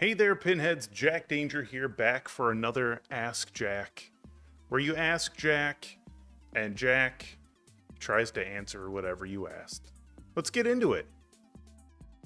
Hey there, Pinheads. Jack Danger here, back for another Ask Jack, where you ask Jack, and Jack tries to answer whatever you asked. Let's get into it.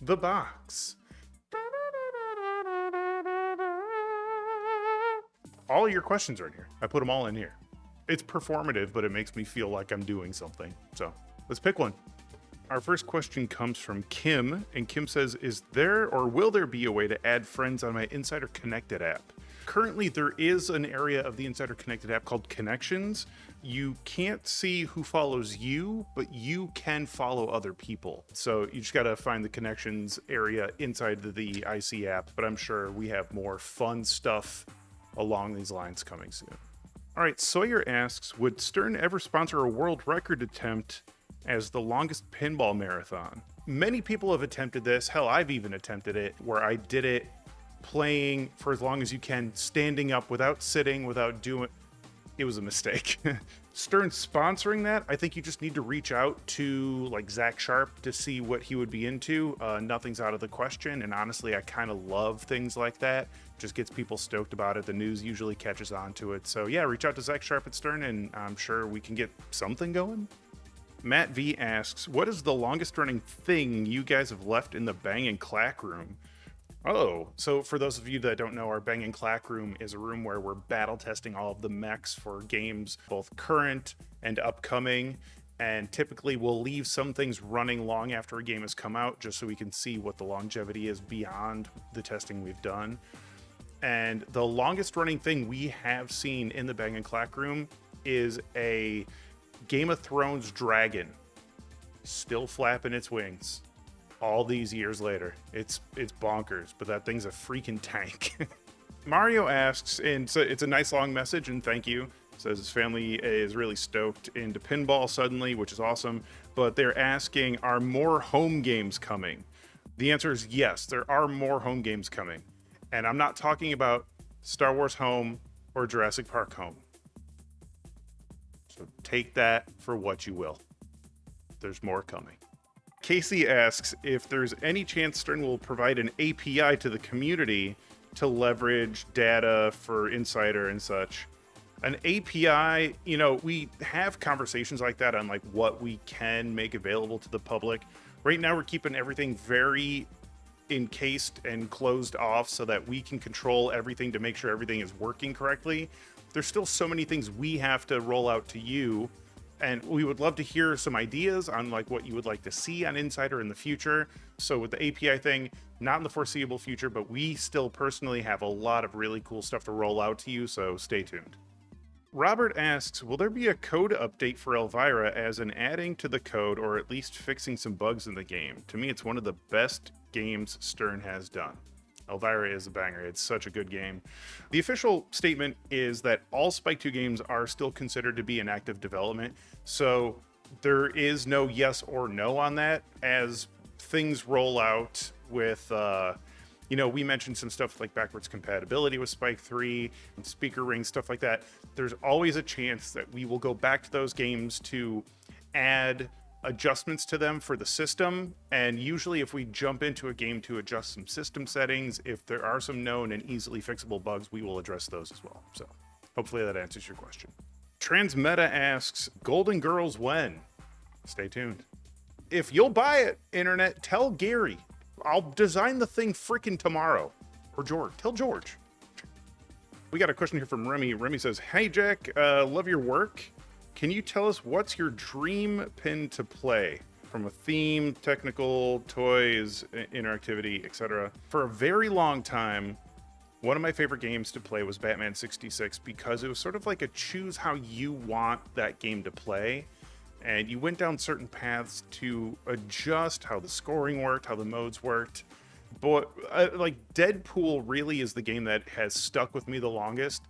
The box. All of your questions are in here. I put them all in here. It's performative, but it makes me feel like I'm doing something. So let's pick one. Our first question comes from Kim, and Kim says, is there or will there be a way to add friends on my Insider Connected app? Currently, there is an area of the Insider Connected app called Connections. You can't see who follows you, but you can follow other people. So you just gotta find the Connections area inside the IC app, but I'm sure we have more fun stuff along these lines coming soon. All right, Sawyer asks, would Stern ever sponsor a world record attempt as the longest pinball marathon? Many people have attempted this. Hell, I've even attempted it, where I did it playing for as long as you can, standing up without sitting, without doing. It was a mistake. Stern sponsoring that, I think you just need to reach out to like Zach Sharp to see what he would be into. Nothing's out of the question, and honestly, I kind of love things like that. Just gets people stoked about it. The news usually catches on to it. So yeah, reach out to Zach Sharp at Stern, and I'm sure we can get something going. Matt V asks, what is the longest running thing you guys have left in the Bang and Clack room? Oh, so for those of you that don't know, our Bang and Clack room is a room where we're battle testing all of the mechs for games, both current and upcoming. And typically we'll leave some things running long after a game has come out, just so we can see what the longevity is beyond the testing we've done. And the longest running thing we have seen in the Bang and Clack room is a Game of Thrones dragon still flapping its wings all these years later. It's bonkers, but that thing's a freaking tank. Mario asks, and so it's a nice long message, and thank you. Says his family is really stoked into pinball suddenly, which is awesome, but they're asking, are more home games coming? The answer is yes, there are more home games coming. And I'm not talking about Star Wars Home or Jurassic Park Home. So take that for what you will. There's more coming. Casey asks if there's any chance Stern will provide an API to the community to leverage data for Insider and such. An API, you know, we have conversations like that on like what we can make available to the public. Right now, we're keeping everything very encased and closed off so that we can control everything to make sure everything is working correctly. There's still so many things we have to roll out to you, and we would love to hear some ideas on like what you would like to see on Insider in the future. So with the API thing, not in the foreseeable future, but we still personally have a lot of really cool stuff to roll out to you, so stay tuned. Robert asks, will there be a code update for Elvira, as in adding to the code or at least fixing some bugs in the game? To me, it's one of the best games Stern has done. Elvira is a banger. It's such a good game. The official statement is that all Spike 2 games are still considered to be in active development, so there is no yes or no on that. As things roll out with, you know, we mentioned some stuff like backwards compatibility with Spike 3, and speaker rings, stuff like that. There's always a chance that we will go back to those games to add adjustments to them for the system, and usually if we jump into a game to adjust some system settings, if there are some known and easily fixable bugs, we will address those as well. So hopefully that answers your question. Transmeta asks, Golden Girls when? Stay tuned. If you'll buy it, internet, tell Gary. I'll design the thing freaking tomorrow. Or George. Tell George. We got a question here from Remy. Remy says, hey Jack, love your work. Can you tell us what's your dream pin to play? From a theme, technical, toys, interactivity, etc. For a very long time, one of my favorite games to play was Batman 66, because it was sort of like a choose how you want that game to play. And you went down certain paths to adjust how the scoring worked, how the modes worked. But like Deadpool really is the game that has stuck with me the longest.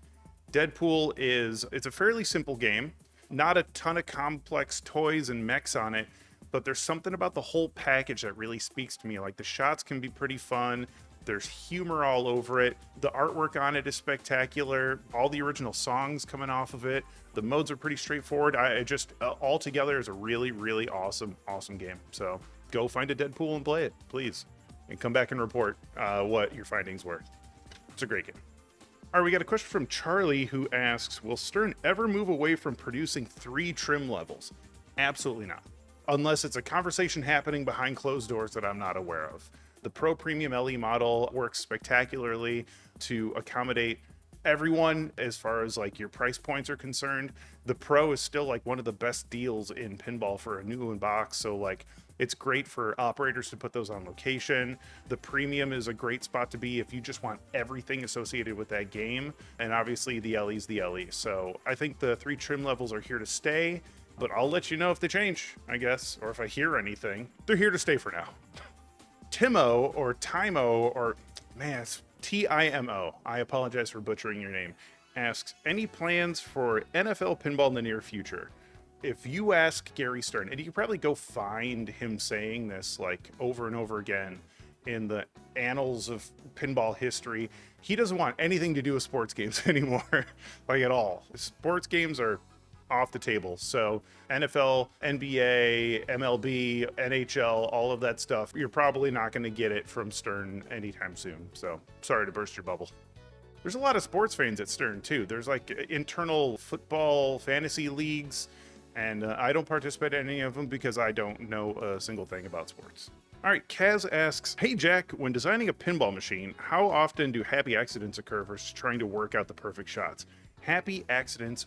Deadpool it's a fairly simple game. Not a ton of complex toys and mechs on it, but there's something about the whole package that really speaks to me. Like the shots can be pretty fun. There's humor all over it. The artwork on it is spectacular. All the original songs coming off of it. The modes are pretty straightforward. I just altogether is a really, really awesome game. So go find a Deadpool and play it, please. and come back and report what your findings were. It's a great game. All right, we got a question from Charlie who asks, will Stern ever move away from producing 3 trim levels? Absolutely not. Unless it's a conversation happening behind closed doors that I'm not aware of. The Pro Premium LE model works spectacularly to accommodate everyone as far as like your price points are concerned. The Pro is still like one of the best deals in pinball for a new box, so like it's great for operators to put those on location. The Premium is a great spot to be if you just want everything associated with that game, and obviously the LE's the LE. So I think the 3 trim levels are here to stay, but I'll let you know if they change, I guess, or if I hear anything. They're here to stay for now. Timo or Timo, or man, it's Timo. I apologize for butchering your name. Asks, any plans for NFL pinball in the near future? If you ask Gary Stern, and you can probably go find him saying this like over and over again in the annals of pinball history, he doesn't want anything to do with sports games anymore, like at all. Sports games are off the table. So NFL, NBA, MLB, NHL, all of that stuff, you're probably not going to get it from Stern anytime soon. So sorry to burst your bubble. There's a lot of sports fans at Stern too. There's like internal football fantasy leagues, and I don't participate in any of them because I don't know a single thing about sports. All right, Kaz asks, hey Jack, when designing a pinball machine, how often do happy accidents occur versus trying to work out the perfect shots? Happy accidents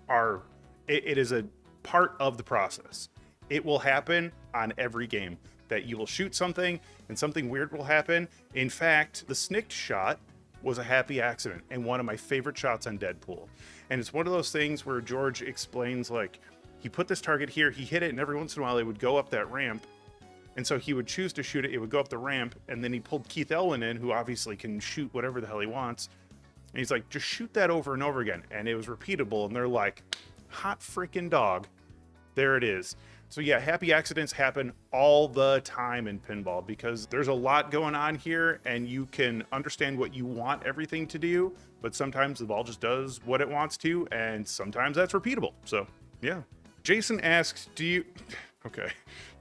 are, it is a part of the process. It will happen on every game that you will shoot something and something weird will happen. In fact, the snicked shot was a happy accident and one of my favorite shots on Deadpool. And it's one of those things where George explains, like, he put this target here, he hit it, and every once in a while it would go up that ramp. And so he would choose to shoot it, it would go up the ramp, and then he pulled Keith Elwin in, who obviously can shoot whatever the hell he wants. And he's like, just shoot that over and over again. And it was repeatable, and they're like, hot freaking dog. There it is. So yeah, happy accidents happen all the time in pinball because there's a lot going on here and you can understand what you want everything to do, but sometimes the ball just does what it wants to, and sometimes that's repeatable. So yeah. Jason asks, do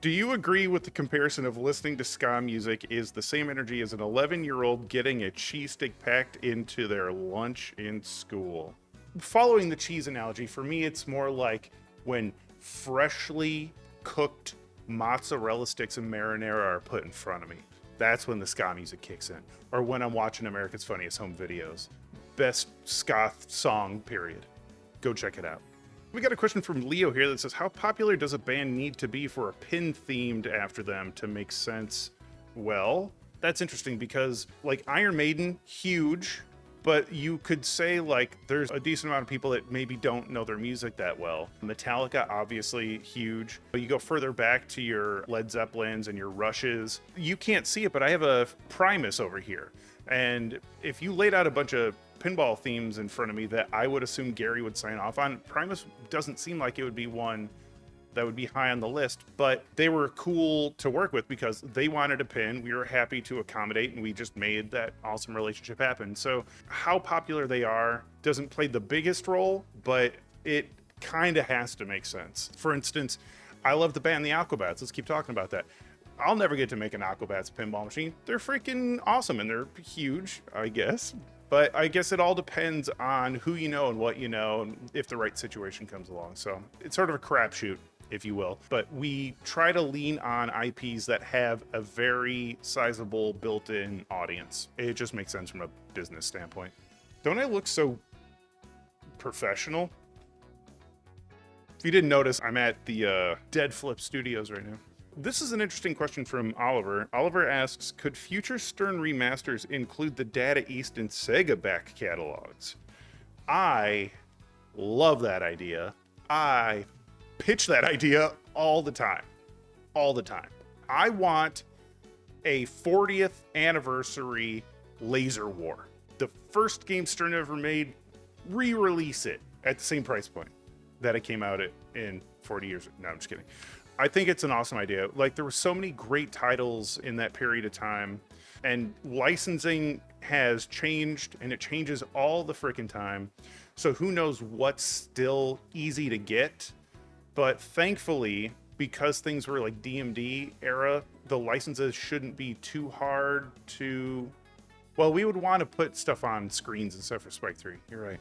you agree with the comparison of listening to ska music is the same energy as an 11-year-old getting a cheese stick packed into their lunch in school? Following the cheese analogy, for me, it's more like when freshly cooked mozzarella sticks and marinara are put in front of me. That's when the ska music kicks in. Or when I'm watching America's Funniest Home Videos. Best ska song, period. Go check it out. We got a question from Leo here that says, how popular does a band need to be for a pin themed after them to make sense? Well, that's interesting because like Iron Maiden, huge, but you could say like there's a decent amount of people that maybe don't know their music that well. Metallica, obviously huge. But you go further back to your Led Zeppelins and your Rushes. You can't see it, but I have a Primus over here. And if you laid out a bunch of pinball themes in front of me that I would assume Gary would sign off on, Primus doesn't seem like it would be one that would be high on the list, but they were cool to work with because they wanted a pin. We were happy to accommodate, and we just made that awesome relationship happen. So how popular they are doesn't play the biggest role, but it kind of has to make sense. For instance, I love the band the Aquabats. Let's keep talking about that. I'll never get to make an Aquabats pinball machine. They're freaking awesome, and they're huge, I guess. But I guess it all depends on who you know and what you know, and if the right situation comes along. So it's sort of a crapshoot, if you will. But we try to lean on IPs that have a very sizable built-in audience. It just makes sense from a business standpoint. Don't I look so professional? If you didn't notice, I'm at the Dead Flip Studios right now. This is an interesting question from Oliver. Oliver asks, could future Stern remasters include the Data East and Sega back catalogs? I love that idea. I pitch that idea all the time. All the time. I want a 40th anniversary Laser War. The first game Stern ever made, re-release it at the same price point that it came out at in 40 years. No, I'm just kidding. I think it's an awesome idea. Like, there were so many great titles in that period of time, and licensing has changed, and it changes all the freaking time. So who knows what's still easy to get? But thankfully, because things were like DMD era, the licenses shouldn't be too hard to... Well, we would want to put stuff on screens and stuff for Spike 3. You're right.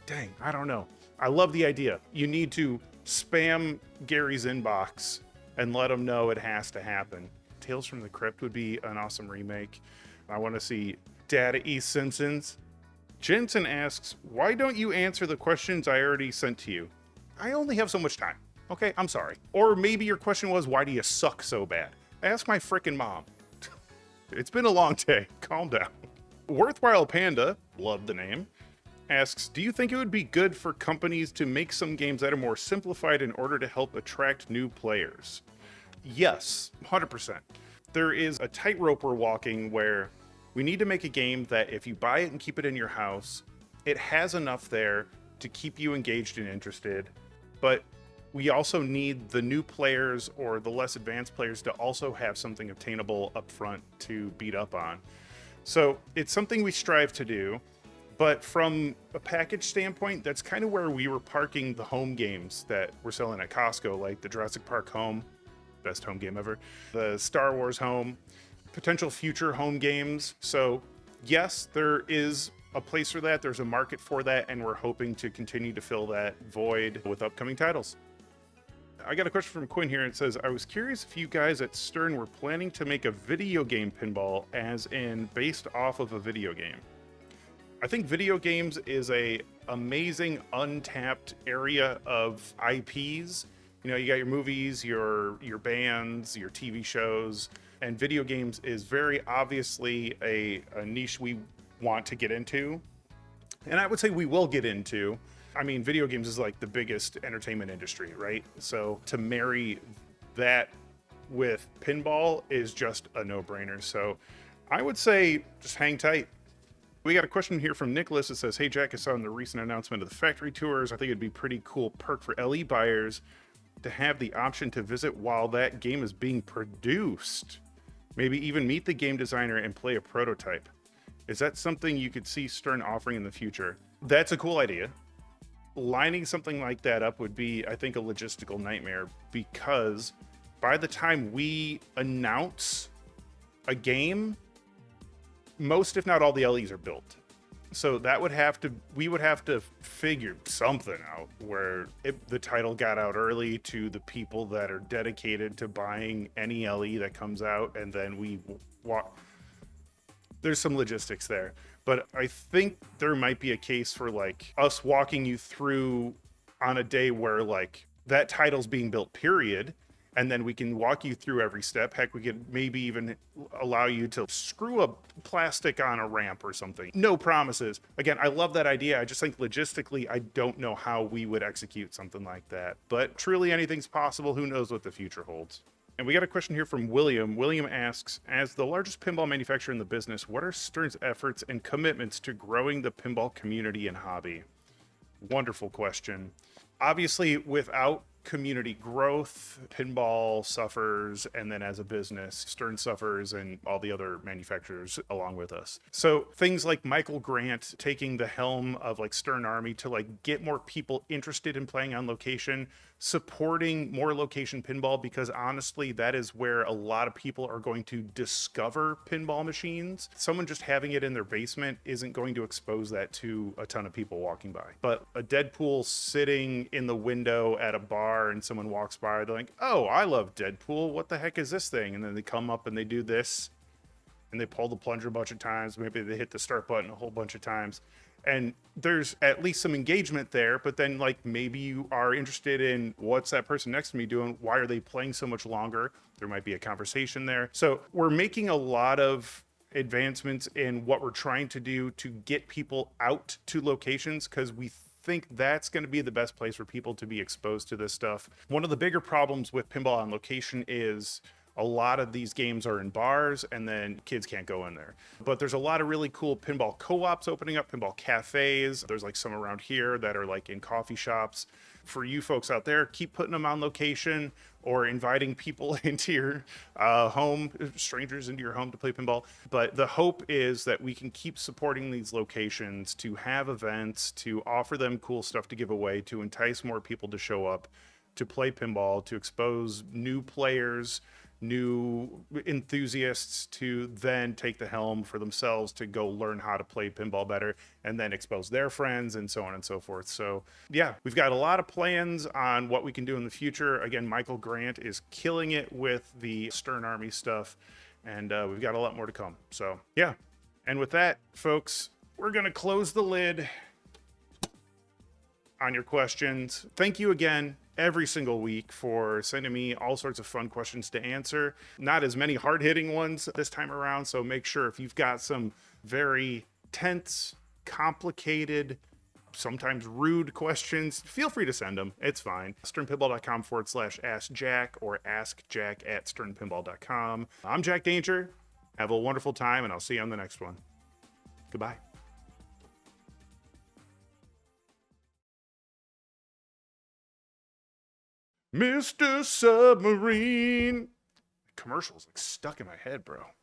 Dang, I don't know. I love the idea. You need to spam Gary's inbox and let him know it has to happen. Tales from the Crypt would be an awesome remake. I want to see Data East Simpsons. Jensen asks, why don't you answer the questions I already sent to you? I only have so much time. Okay, I'm sorry. Or maybe your question was, why do you suck so bad? Ask my frickin' mom. It's been a long day. Calm down. Worthwhile Panda, love the name, asks, do you think it would be good for companies to make some games that are more simplified in order to help attract new players? Yes, 100%. There is a tightrope we're walking where we need to make a game that if you buy it and keep it in your house, it has enough there to keep you engaged and interested, but we also need the new players or the less advanced players to also have something obtainable up front to beat up on. So it's something we strive to do, but from a package standpoint, that's kind of where we were parking the home games that we're selling at Costco, like the Jurassic Park home, best home game ever, the Star Wars home, potential future home games. So yes, there is a place for that. There's a market for that, and we're hoping to continue to fill that void with upcoming titles. I got a question from Quinn here. It says, I was curious if you guys at Stern were planning to make a video game pinball, as in based off of a video game. I think video games is a amazing untapped area of IPs. You know, you got your movies, your bands, your TV shows, and video games is very obviously a niche we want to get into. And I would say we will get into. I mean, video games is like the biggest entertainment industry, right? So to marry that with pinball is just a no-brainer. So I would say just hang tight. We got a question here from Nicholas. It says, hey Jack, I saw in the recent announcement of the factory tours, I think it'd be pretty cool perk for LE buyers to have the option to visit while that game is being produced. Maybe even meet the game designer and play a prototype. Is that something you could see Stern offering in the future? That's a cool idea. Lining something like that up would be, I think, a logistical nightmare, because by the time we announce a game, most, if not all, the LEs are built. So that would have to, we would have to figure something out where the title got out early to the people that are dedicated to buying any LE that comes out, and then we walk. There's some logistics there, but I think there might be a case for like us walking you through on a day where like that title's being built, period. And then we can walk you through every step. Heck, we could maybe even allow you to screw a plastic on a ramp or something. No promises. Again, I love that idea. I just think logistically, I don't know how we would execute something like that. But truly anything's possible. Who knows what the future holds? And we got a question here from William. William asks, as the largest pinball manufacturer in the business, what are Stern's efforts and commitments to growing the pinball community and hobby? Wonderful question. Obviously, without community growth, pinball suffers, and then as a business, Stern suffers, and all the other manufacturers along with us. So things like Michael Grant taking the helm of like Stern Army to like get more people interested in playing on location, supporting more location pinball, because honestly, that is where a lot of people are going to discover pinball machines. Someone just having it in their basement isn't going to expose that to a ton of people walking by. But a Deadpool sitting in the window at a bar and someone walks by, they're like, oh, I love Deadpool. What the heck is this thing? And then they come up and they do this and they pull the plunger a bunch of times. Maybe they hit the start button a whole bunch of times. And there's at least some engagement there, but then like maybe you are interested in what's that person next to me doing? Why are they playing so much longer? There might be a conversation there. So we're making a lot of advancements in what we're trying to do to get people out to locations, because we think that's going to be the best place for people to be exposed to this stuff. One of the bigger problems with pinball on location is a lot of these games are in bars and then kids can't go in there. But there's a lot of really cool pinball co-ops opening up, pinball cafes. There's like some around here that are like in coffee shops. For you folks out there, keep putting them on location or inviting people into your home, strangers into your home to play pinball. But the hope is that we can keep supporting these locations to have events, to offer them cool stuff to give away, to entice more people to show up. to play pinball, to expose new players, new enthusiasts to then take the helm for themselves to go learn how to play pinball better and then expose their friends and so on and so forth. So yeah, we've got a lot of plans on what we can do in the future. Again, Michael Grant is killing it with the Stern Army stuff, and we've got a lot more to come. So yeah, and with that, folks, we're gonna close the lid on your questions. Thank you again every single week for sending me all sorts of fun questions to answer. Not as many hard-hitting ones this time around, so make sure if you've got some very tense, complicated, sometimes rude questions, feel free to send them. It's fine. sternpinball.com/askjack or askjack@sternpinball.com. I'm Jack Danger. Have a wonderful time, and I'll see you on the next one. Goodbye. Mr. Submarine. Commercials like stuck in my head, bro.